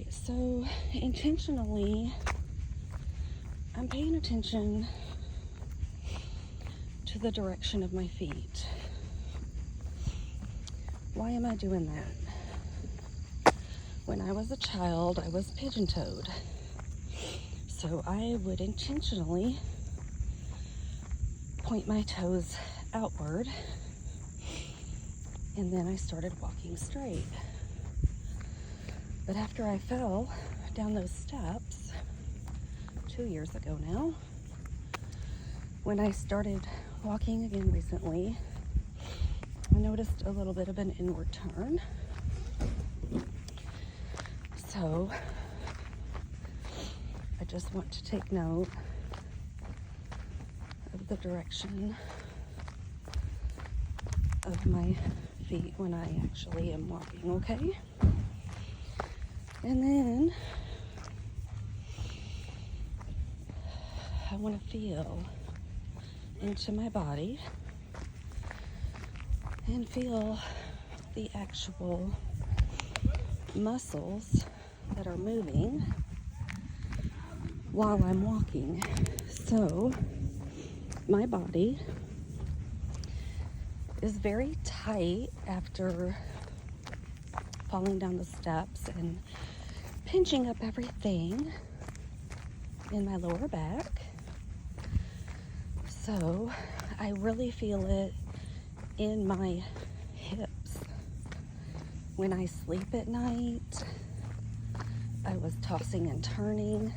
right, so intentionally, I'm paying attention to the direction of my feet. Why am I doing that? When I was a child, I was pigeon-toed. So I would intentionally point my toes outward, and then I started walking straight. But after I fell down those steps 2 years ago now, when I started walking again recently, I noticed a little bit of an inward turn. So I just want to take note of the direction of my feet when I actually am walking, okay? And then I want to feel into my body and feel the actual muscles that are moving while I'm walking. So my body is very tight after falling down the steps and pinching up everything in my lower back. So I really feel it in my hips. When I sleep at night, I was tossing and turning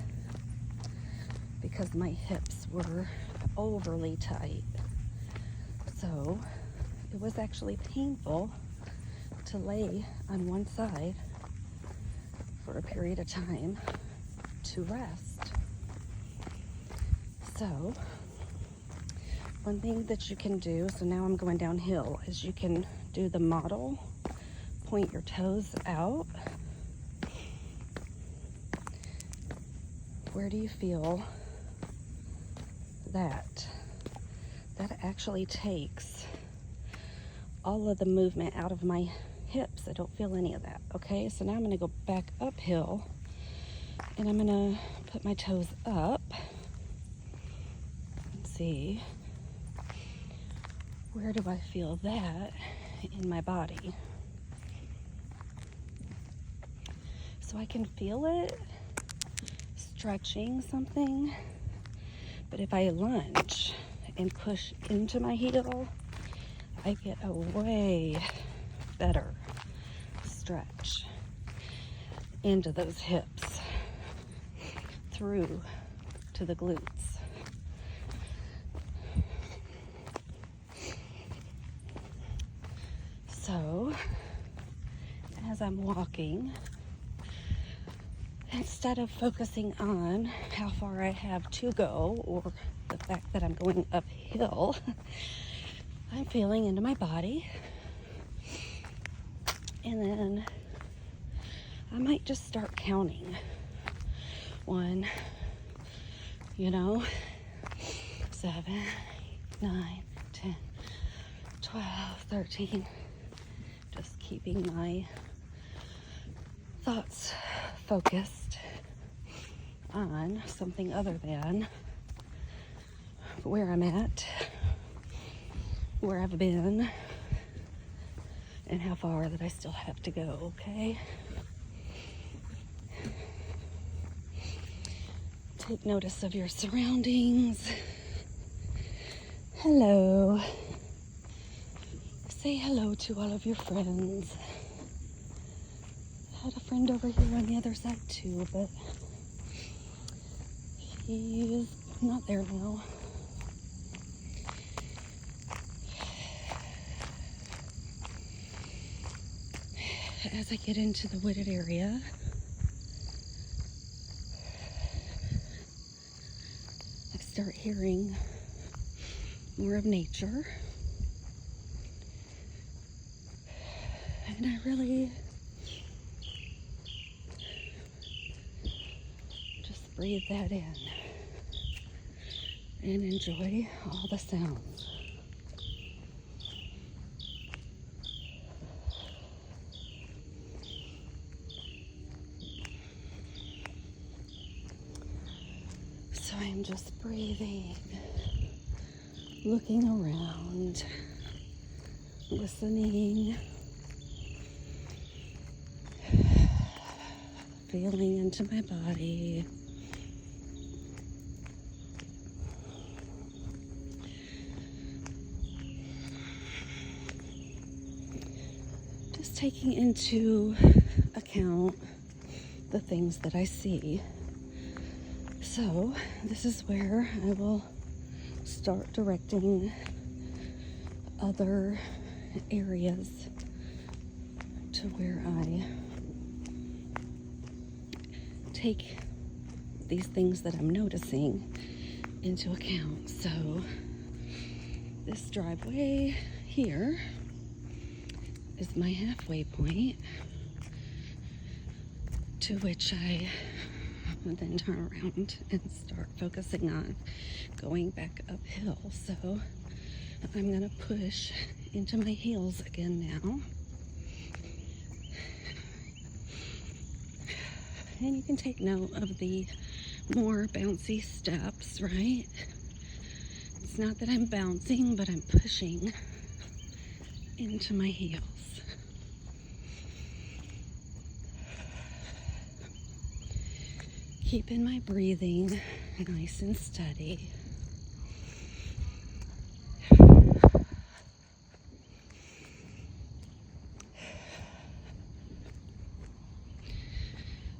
because my hips were overly tight. So it was actually painful to lay on one side for a period of time to rest. So one thing that you can do, so now I'm going downhill, is you can do the model, point your toes out. Where do you feel that? That actually takes all of the movement out of my hips. I don't feel any of that, okay? So now I'm gonna go back uphill and I'm gonna put my toes up and see, where do I feel that in my body? So I can feel it stretching something, but if I lunge and push into my heel, I get a way better stretch into those hips through to the glutes. So as I'm walking, instead of focusing on how far I have to go or the fact that I'm going uphill, I'm feeling into my body. And then I might just start counting. 1, 7, 8, 9, 10, 12, 13. Just keeping my thoughts focused on something other than where I'm at, where I've been, and how far that I still have to go, okay? Take notice of your surroundings. Hello. Say hello to all of your friends. I had a friend over here on the other side too, but he is not there now. As I get into the wooded area, I start hearing more of nature. And I really just breathe that in and enjoy all the sounds. I'm just breathing, looking around, listening, feeling into my body. Just taking into account the things that I see. So this is where I will start directing other areas to where I take these things that I'm noticing into account. So this driveway here is my halfway point, to which I then turn around and start focusing on going back uphill. So I'm gonna push into my heels again now. And you can take note of the more bouncy steps, right? It's not that I'm bouncing, but I'm pushing into my heels. Keeping my breathing nice and steady.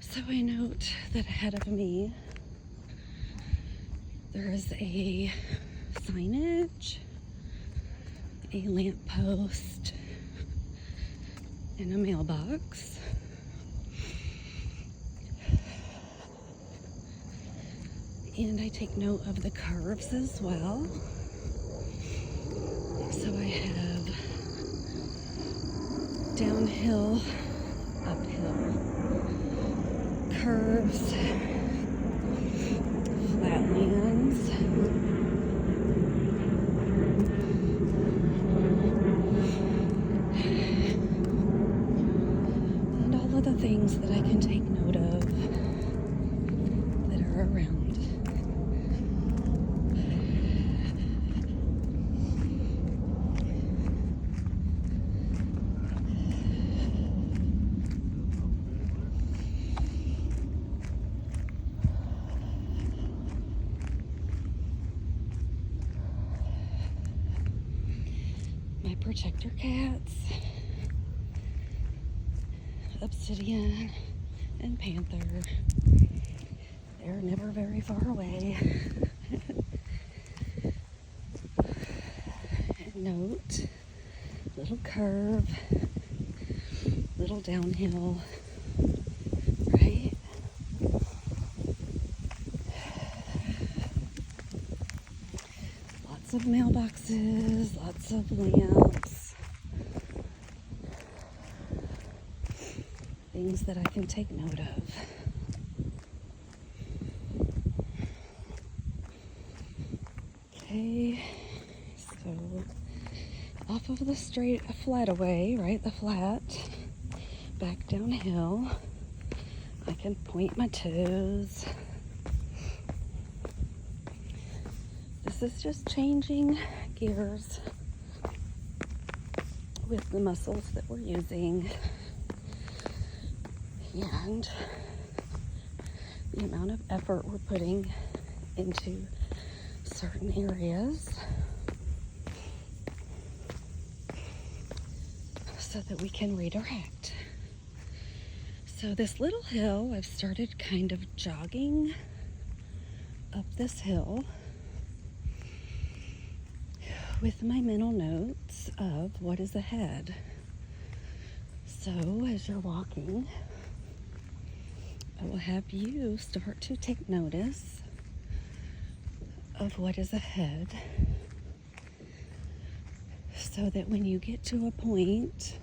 So I note that ahead of me there is a signage, a lamppost, and a mailbox. And I take note of the curves as well. So I have downhill, uphill, curves, flatlands, and all of the things that I can take note of that are around. My protector cats, Obsidian and Panther, they're never very far away. Note, little curve, little downhill, right? Lots of mailboxes, lots of lamps, things that I can take note of. Okay, so off of the straight, a flat away, right? The flat, back downhill. I can point my toes. This is just changing gears with the muscles that we're using and the amount of effort we're putting into certain areas so that we can redirect. So this little hill, I've started kind of jogging up this hill with my mental notes of what is ahead. So as you're walking, I will have you start to take notice of what is ahead, so that when you get to a point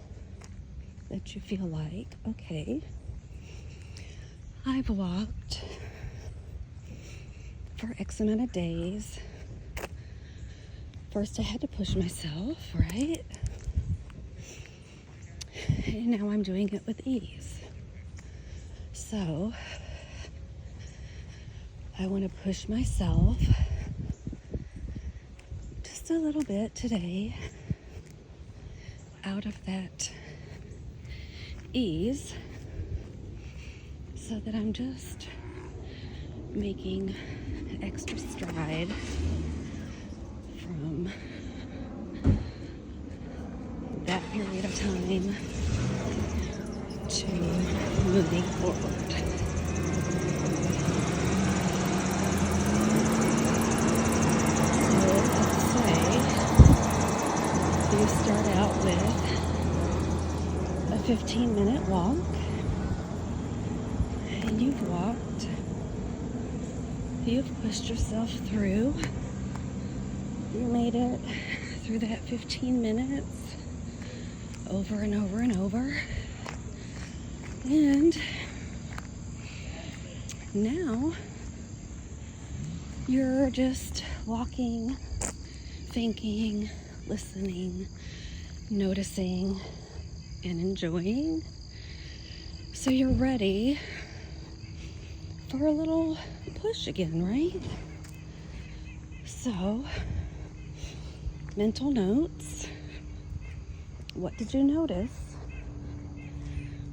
that you feel like, okay, I've walked for X amount of days. First I had to push myself, right? And now I'm doing it with ease. So I want to push myself just a little bit today out of that ease so that I'm just making extra stride from that period of time to moving forward. So let's say you start out with a 15-minute walk and you've pushed yourself through. You made it through that 15 minutes over and over and over. And now you're just walking, thinking, listening, noticing, and enjoying. So you're ready for a little push again, right? So, mental notes. What did you notice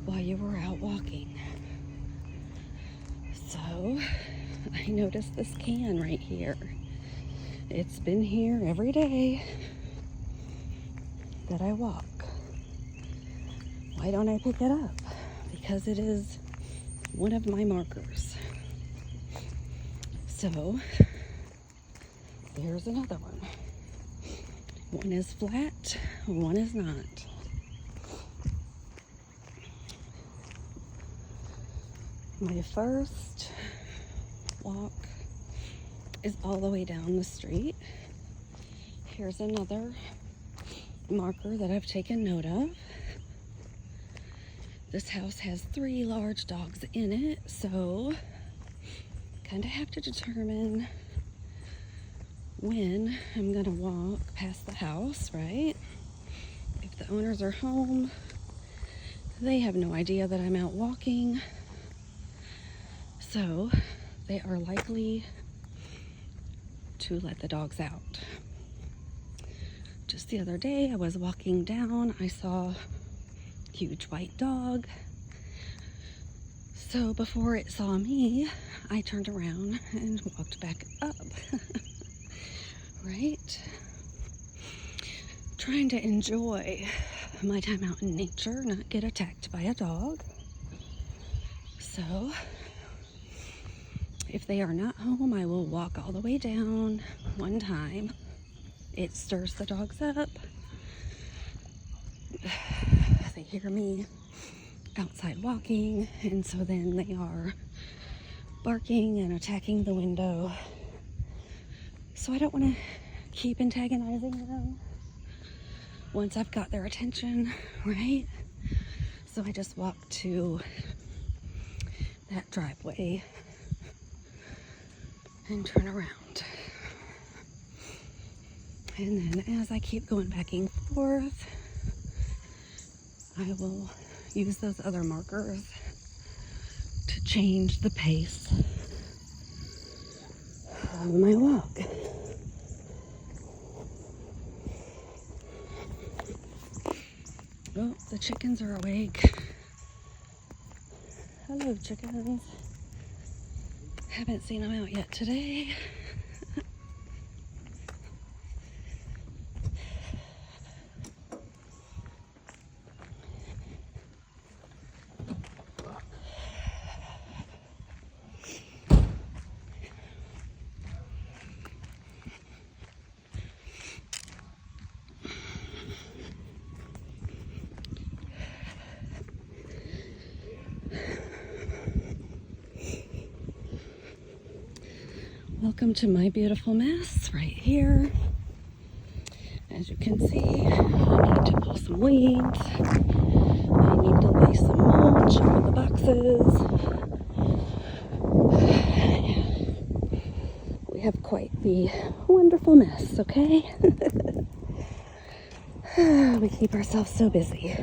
while you were out walking? So, I noticed this can right here. It's been here every day that I walk. Why don't I pick it up? Because it is one of my markers. So, there's another one. One is flat, one is not. My first walk is all the way down the street. Here's another marker that I've taken note of. This house has 3 large dogs in it, so kind of have to determine when I'm gonna walk past the house, right? If the owners are home, they have no idea that I'm out walking, so they are likely to let the dogs out. Just the other day, I was walking down, I saw a huge white dog. So before it saw me, I turned around and walked back up. Right? Trying to enjoy my time out in nature, not get attacked by a dog. So, if they are not home, I will walk all the way down one time. It stirs the dogs up. They hear me outside walking, and so then they are barking and attacking the window. So I don't want to keep antagonizing them once I've got their attention, right? So I just walk to that driveway and turn around. And then as I keep going back and forth, I will use those other markers to change the pace of my walk. Oh, the chickens are awake. Hello, chickens. Haven't seen them out yet today. Welcome to my beautiful mess right here. As you can see, I need to pull some weeds. I need to lay some mulch over the boxes. We have quite the wonderful mess, okay? We keep ourselves so busy.